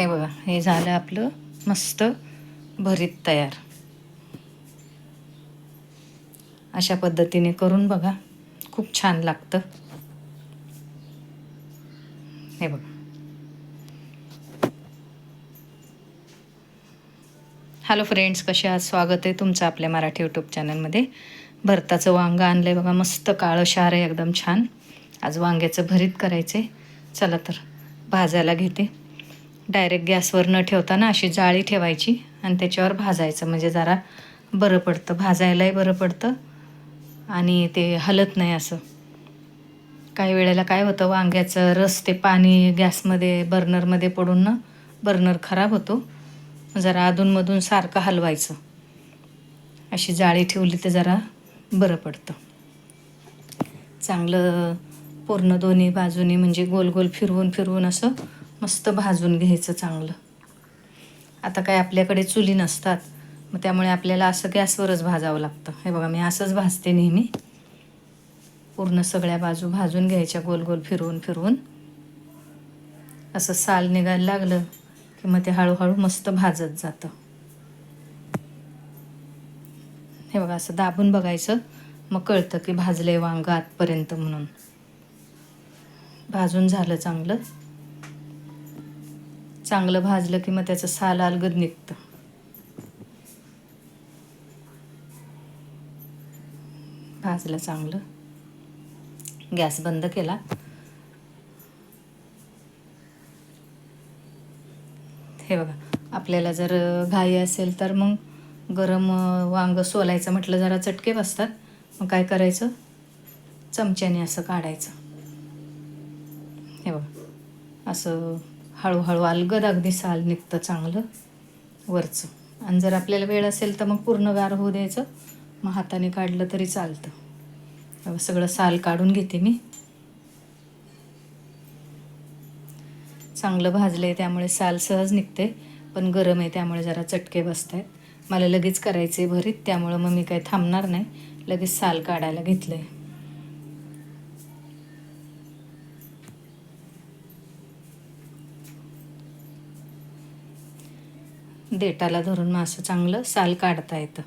हे बघा, हे झालं आपलं मस्त भरीत तयार. अशा पद्धतीने करून बघा, खूप छान लागतं. हे बघा. हॅलो फ्रेंड्स, कसे आहात? स्वागत आहे तुमचं आपल्या मराठी यूट्यूब चॅनलमध्ये. भरताचं वांगं आणलं आहे बघा, मस्त काळं शार आहे, एकदम छान. आज वांग्याचं भरीत करायचं आहे. चला तर भाजायला घेते. डायरेक्ट गॅसवर न ठेवता ना अशी जाळी ठेवायची आणि त्याच्यावर भाजायचं, म्हणजे जरा बरं पडतं, भाजायलाही बरं पडतं आणि ते हलत नाही. असं काही वेळेला काय होतं, वांग्याचं रस ते पाणी गॅसमध्ये बर्नरमध्ये पडून ना बर्नर खराब होतो. जरा अधूनमधून सारखं हलवायचं. अशी जाळी ठेवली तर जरा बरं पडतं. चांगलं पूर्ण दोन्ही बाजूनी म्हणजे गोल गोल फिरवून फिरवून असं मस्त भाजून घ्यायचं चांगलं. आता काय आपल्याकडे चुली नसतात, मग त्यामुळे आपल्याला असं गॅसवरच भाजावं लागतं. हे बघा, मी असंच भाजते नेहमी. पूर्ण सगळ्या बाजू भाजून घ्यायच्या गोल गोल फिरवून फिरवून. असं साल निघायला लागलं की मग ते हळूहळू मस्त भाजत जातं. हे बघा, असं दाबून बघायचं, मग कळतं की भाजले वांगं आतपर्यंत म्हणून. भाजून झालं चांगलं. चांगलं भाजलं की मग त्याचं साल अलगद निघतं. भाजलं चांगलं, गॅस बंद केला. हे बघा, आपल्याला जर घाई असेल तर मग गरम वांगं सोलायचं म्हटलं जरा चटके बसतात. मग काय करायचं, चमच्याने असं काढायचं. हे बघा, असं हळूहळू अलगद अगदी साल निघतं चांगलं वरचं. आणि जर आपल्याला वेळ असेल तर मग पूर्ण गार होऊ द्यायचं, मग हाताने काढलं तरी चालतं. सगळं साल काढून घेते मी. चांगलं भाजलं आहे त्यामुळे साल सहज निघते, पण गरम आहे त्यामुळे जरा चटके बसत आहेत. मला लगेच करायचे भरीत, त्यामुळं मग मी काही थांबणार नाही, लगेच साल काढायला घेतलं आहे. देठाला धरून मग असं चांगलं साल काढता येतं.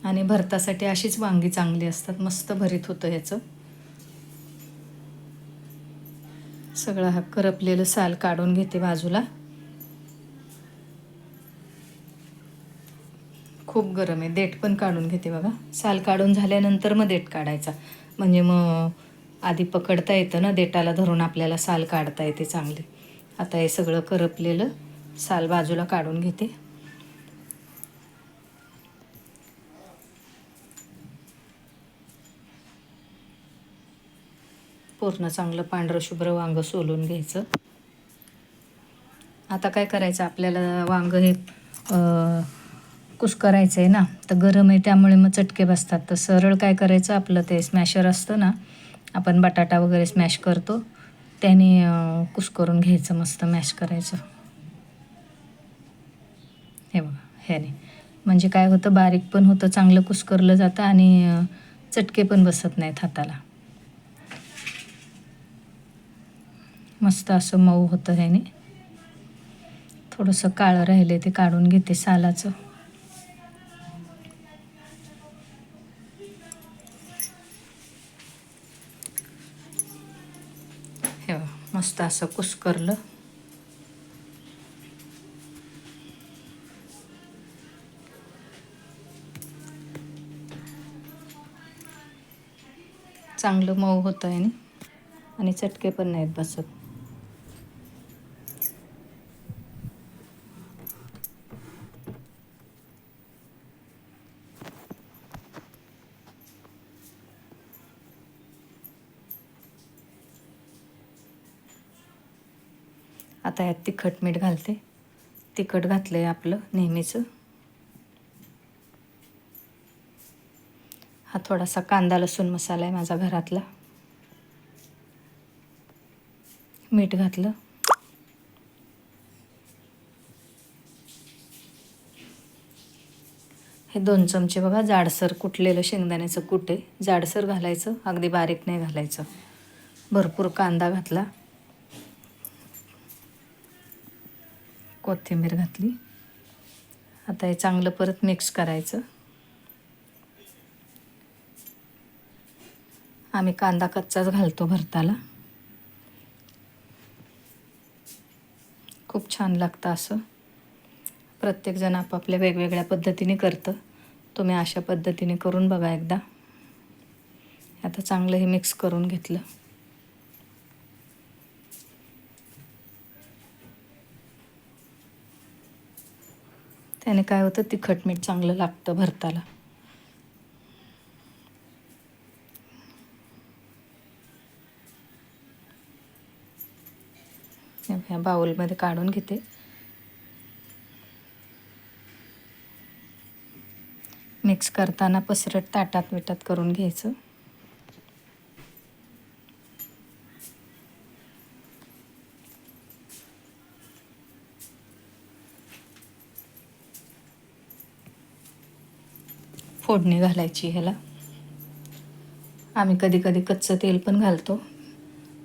आणि भरतासाठी अशीच वांगी चांगली असतात, मस्त भरीत होतं ह्याचं. सगळं हा करपलेलं साल काढून घेते बाजूला. खूप गरम आहे, देठ पण काढून घेते बघा. साल काढून झाल्यानंतर मग देठ काढायचा, म्हणजे मग आधी पकडता येतं ना, देठाला धरून आपल्याला साल काढता येते चांगली. आता हे सगळं करपलेलं साल बाजूला काढून घेते. पूर्ण चांगलं पांढरं शुभ्र वांगं सोलून घ्यायचं. आता काय करायचं, आपल्याला वांगं हे कुस्करायचं आहे ना, तर गरम आहे त्यामुळे मग चटके बसतात. तर सरळ काय करायचं, आपलं ते स्मॅशर असतं ना, आपण बटाटा वगैरे स्मॅश करतो त्याने कुस्करून घ्यायचं, मस्त मॅश करायचं. हे बघा, ह्याने म्हणजे काय होतं, बारीक पण होतं, चांगलं कुस्करलं जातं आणि चटके पण बसत नाहीत हाताला. मस्त असं मऊ होतं ह्याने. थोडंसं काळं राहिले ते काढून घेते सालाचं. हे बघा, मस्त असं कुस्करलं. चांगलं मऊ होतं आहे आणि चटके पण नाहीत बसत. आता यात तिखट मीठ घालते. तिखट घातलं आहे आपलं नेहमीचं. हा थोडासा कांदा लसूण मसाला आहे माझा घरातला. मीठ घातलं. हे 2 चमचे बघा जाडसर कुटलेलं शेंगदाण्याचं कूट आहे. जाडसर घालायचं, अगदी बारीक नाही घालायचं. भरपूर कांदा घातला. कोथिंबीर घातली. आता हे चांगलं परत मिक्स करायचं. आम्ही कांदा कच्चाच घालतो भरताला. खूप छान लागतं असं. प्रत्येकजण आपापल्या वेगवेगळ्या पद्धतीने करतं. तुम्ही अशा पद्धतीने करून बघा एकदा. आता चांगलं हे मिक्स करून घेतलं. त्याने काय होतं, तिखट मीठ चांगलं लागतं भरताला. ह्या बाउलमध्ये काढून घेते. मिक्स करताना पसरट ताटात विटात करून घ्यायचं. फोडणी घालायची ह्याला. आम्ही कधी कधी कच्चं तेल पण घालतो,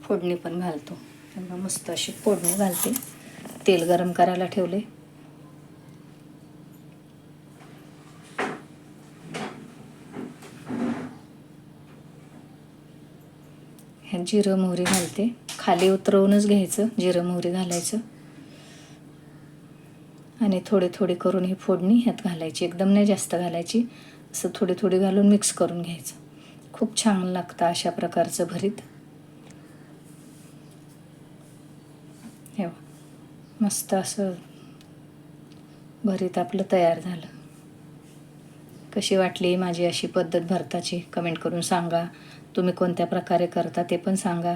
फोडणी पण घालतो. तेव्हा मस्त अशी फोडणी घालते. तेल गरम करायला ठेवले. ह्या जिरं मोहरी घालते. खाली उतरवूनच घ्यायचं, जिरं मोहरी घालायचं आणि थोडी थोडी करून ही फोडणी ह्यात घालायची. एकदम नाही जास्त घालायची, असं थोडी थोडी घालून मिक्स करून घ्यायचं. खूप छान लागतं अशा प्रकारचं भरीत. हे मस्त असं भरीत आपलं तयार झालं. कशी वाटली माझी अशी पद्धत भरताची कमेंट करून सांगा. तुम्ही कोणत्या प्रकारे करता ते पण सांगा.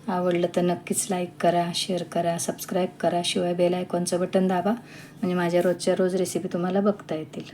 आवडलं तर नक्कीच लाईक करा, शेअर करा, सबस्क्राईब करा. शिवाय बेल आयकॉनचं बटन दाबा, म्हणजे माझ्या रोजच्या रोज रेसिपी तुम्हाला बघता येतील.